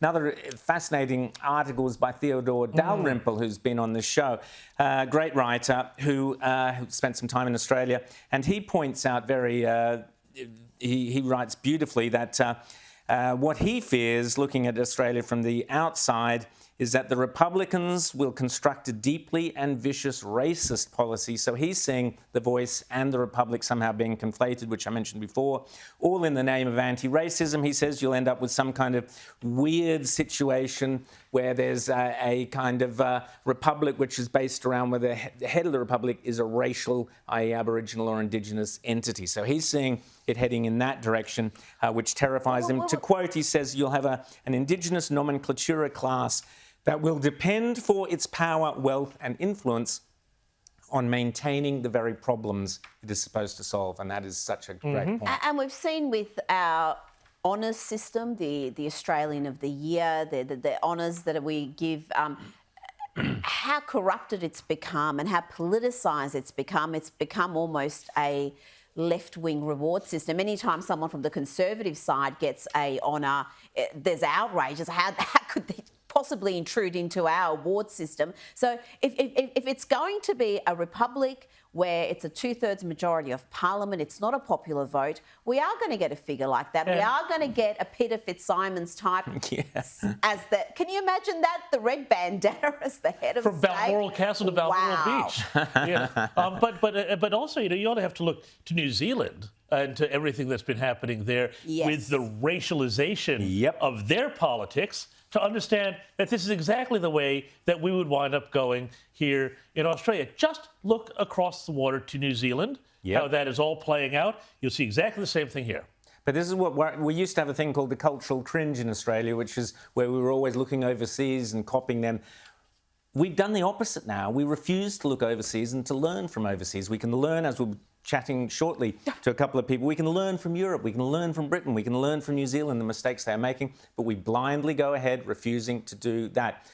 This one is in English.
Another fascinating article is by Theodore Dalrymple, who's been on this show, great writer who spent some time in Australia, and he points out he writes beautifully that what he fears, looking at Australia from the outside, is that the Republicans will construct a deeply and vicious racist policy. So he's seeing the Voice and the Republic somehow being conflated, which I mentioned before, all in the name of anti-racism. He says you'll end up with some kind of weird situation where there's a kind of republic which is based around where the head of the republic is a racial, i.e. Aboriginal or Indigenous entity. So he's seeing it heading in that direction, which terrifies him. To quote, he says you'll have an Indigenous nomenclatura class that will depend for its power, wealth and influence on maintaining the very problems it is supposed to solve. And that is such a great point. And we've seen with our honours system, the Australian of the Year, the honours that we give, how corrupted it's become and how politicised it's become. It's become almost a left-wing reward system. Anytime someone from the Conservative side gets a honour, there's outrages. How could they possibly intrude into our award system? So if it's going to be a republic where it's a 2/3 majority of parliament, it's not a popular vote, we are going to get a figure like that. We are going to get a Peter Fitzsimons type as the... Can you imagine that? The red bandana as the head of From state. Balmoral Castle to Balmoral Beach. But also, you ought to have to look to New Zealand and to everything that's been happening there with the racialization of their politics, to understand that this is exactly the way that we would wind up going here in Australia. Just look across the water to New Zealand, how that is all playing out. You'll see exactly the same thing here. But this is what we used to have a thing called the cultural cringe in Australia, which is where we were always looking overseas and copying them. We've done the opposite now. We refuse to look overseas and to learn from overseas. We can learn, as we'll be chatting shortly to a couple of people, we can learn from Europe, we can learn from Britain, we can learn from New Zealand the mistakes they're making, but we blindly go ahead refusing to do that.